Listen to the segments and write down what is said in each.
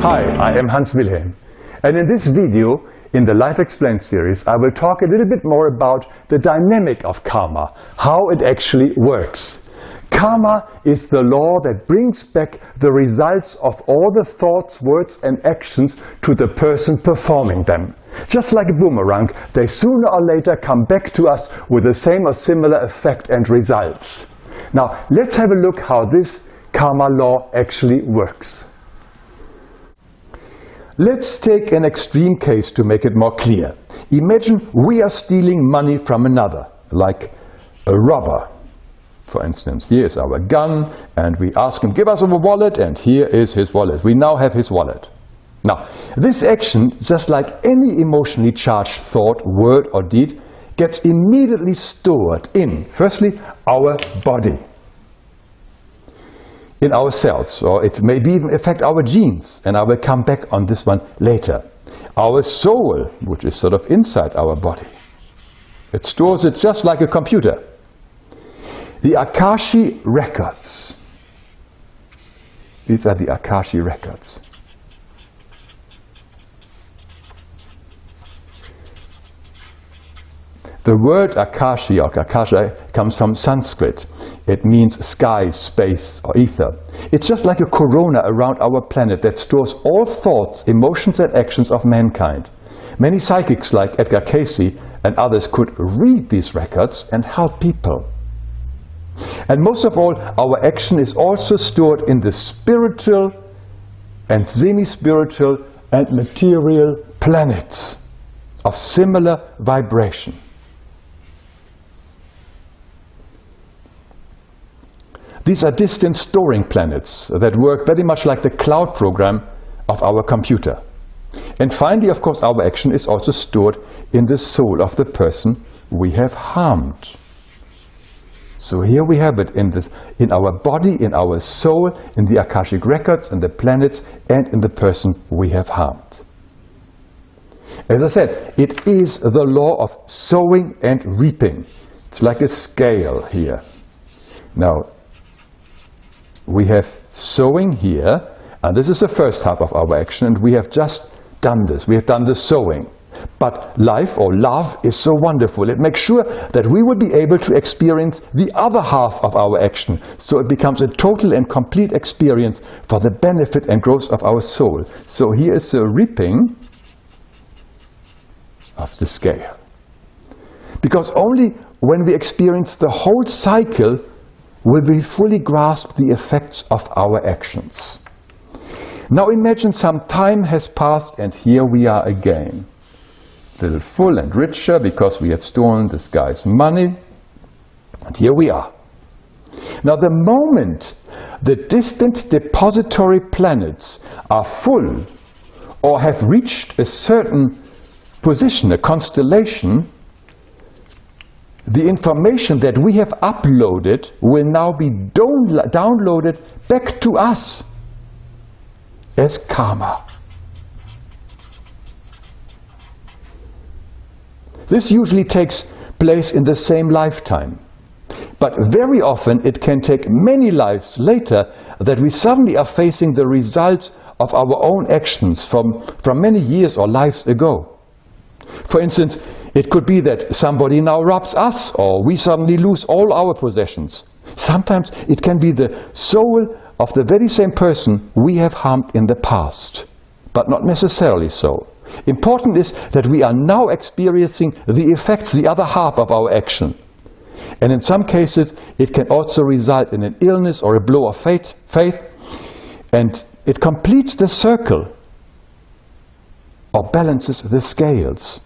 Hi, I am Wilhelm, and in this video, in the Life Explained series, I will talk a little bit more about the dynamic of karma, how it actually works. Karma is the law that brings back the results of all the thoughts, words and actions to the person performing them. Just like a boomerang, they sooner or later come back to us with the same or similar effect and result. Now, let's have a look how this karma law actually works. Let's take an extreme case to make it more clear. Imagine we are stealing money from another, like a robber. For instance, here is our gun, and we ask him, give us our wallet, and here is his wallet. We now have his wallet. Now, this action, just like any emotionally charged thought, word or deed, gets immediately stored in, firstly, our body, in our cells, or it may even affect our genes, and I will come back on this one later. Our soul, which is sort of inside our body, it stores it just like a computer. The Akashi records, these are the Akashi records. The word Akashi or Akasha comes from Sanskrit. It means sky, space or ether. It's just like a corona around our planet that stores all thoughts, emotions and actions of mankind. Many psychics like Edgar Cayce and others could read these records and help people. And most of all, our action is also stored in the spiritual and semi-spiritual and material planets of similar vibration. These are distant storing planets that work very much like the cloud program of our computer. And finally, of course, our action is also stored in the soul of the person we have harmed. So here we have it in our body, in our soul, in the Akashic records, in the planets, and in the person we have harmed. As I said, it is the law of sowing and reaping. It's like a scale here. Now, we have sowing here, and this is the first half of our action, and we have just done this. We have done the sowing. But life or love is so wonderful. It makes sure that we will be able to experience the other half of our action. So it becomes a total and complete experience for the benefit and growth of our soul. So here is the reaping of the scale. Because only when we experience the whole cycle will we fully grasp the effects of our actions. Now imagine some time has passed and here we are again. A little full and richer because we have stolen this guy's money, and here we are. Now the moment the distant depository planets are full or have reached a certain position, a constellation, the information that we have uploaded will now be downloaded back to us as karma. This usually takes place in the same lifetime. But very often it can take many lives later that we suddenly are facing the results of our own actions from many years or lives ago. For instance, it could be that somebody now robs us, or we suddenly lose all our possessions. Sometimes it can be the soul of the very same person we have harmed in the past, but not necessarily so. Important is that we are now experiencing the effects, the other half of our action. And in some cases, it can also result in an illness or a blow of faith, and it completes the circle or balances the scales.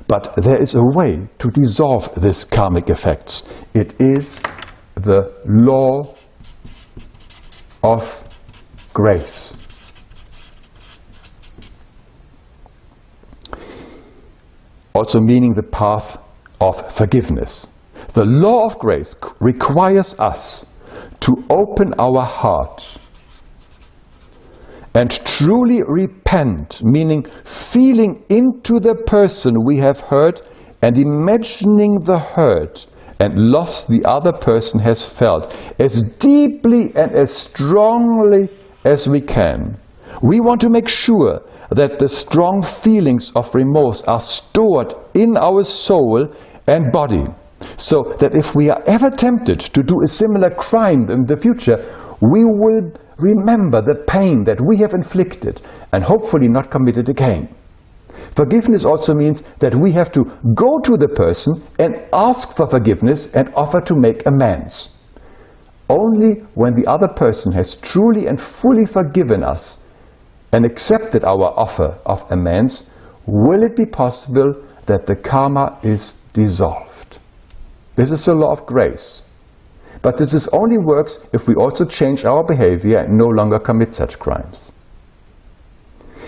But there is a way to dissolve these karmic effects. It is the law of grace. Also meaning the path of forgiveness. The law of grace requires us to open our heart and truly repent, meaning feeling into the person we have hurt and imagining the hurt and loss the other person has felt as deeply and as strongly as we can, we want to make sure that the strong feelings of remorse are stored in our soul and body, so that if we are ever tempted to do a similar crime in the future, we will remember the pain that we have inflicted and hopefully not commit it again. Forgiveness also means that we have to go to the person and ask for forgiveness and offer to make amends. Only when the other person has truly and fully forgiven us and accepted our offer of amends, will it be possible that the karma is dissolved. This is the law of grace. But this only works if we also change our behavior and no longer commit such crimes.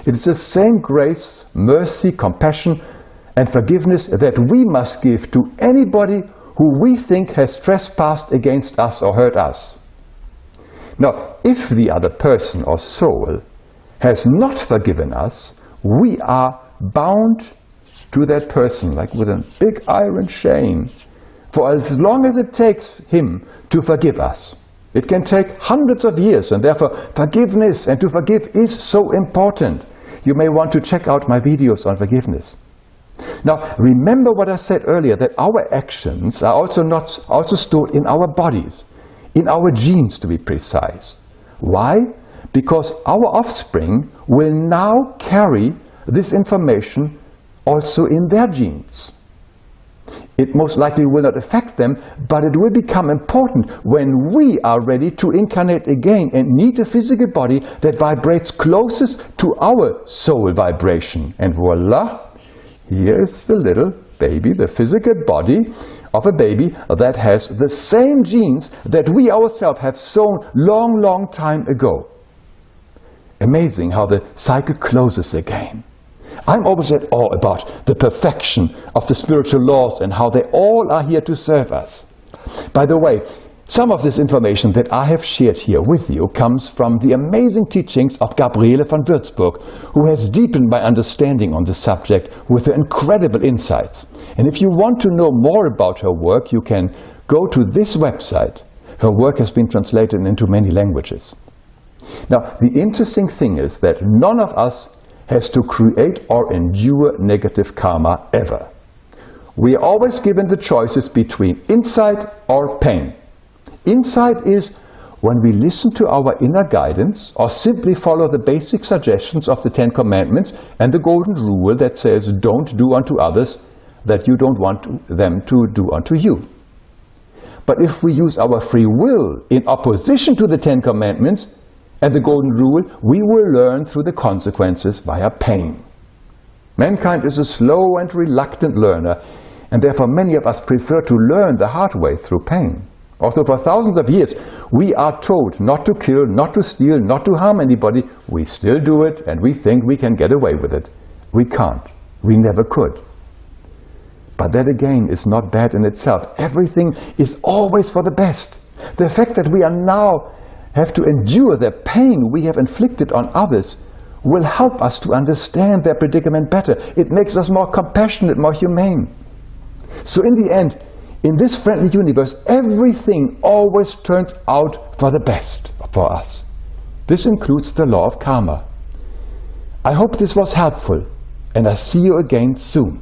It is the same grace, mercy, compassion, and forgiveness that we must give to anybody who we think has trespassed against us or hurt us. Now, if the other person or soul has not forgiven us, we are bound to that person, like with a big iron chain, for as long as it takes him to forgive us. It can take hundreds of years, and therefore forgiveness and to forgive is so important. You may want to check out my videos on forgiveness. Now, remember what I said earlier, that our actions are also stored in our bodies, in our genes to be precise. Why? Because our offspring will now carry this information also in their genes. It most likely will not affect them, but it will become important when we are ready to incarnate again and need a physical body that vibrates closest to our soul vibration. And voila, here is the little baby, the physical body of a baby that has the same genes that we ourselves have sown long time ago. Amazing how the cycle closes again. I'm always at awe about the perfection of the spiritual laws and how they all are here to serve us. By the way, some of this information that I have shared here with you comes from the amazing teachings of Gabriele von Würzburg, who has deepened my understanding on the subject with her incredible insights. And if you want to know more about her work, you can go to this website. Her work has been translated into many languages. Now, the interesting thing is that none of us has to create or endure negative karma ever. We are always given the choices between insight or pain. Insight is when we listen to our inner guidance or simply follow the basic suggestions of the Ten Commandments and the Golden Rule that says don't do unto others that you don't want them to do unto you. But if we use our free will in opposition to the Ten Commandments and the Golden Rule, we will learn through the consequences via pain. Mankind is a slow and reluctant learner, and therefore many of us prefer to learn the hard way through pain. Although for thousands of years we are told not to kill, not to steal, not to harm anybody, we still do it and we think we can get away with it. We can't. We never could. But that again is not bad in itself. Everything is always for the best. The fact that we are now have to endure the pain we have inflicted on others will help us to understand their predicament better. It makes us more compassionate, more humane. So in the end, in this friendly universe, everything always turns out for the best for us. This includes the law of karma. I hope this was helpful, and I see you again soon.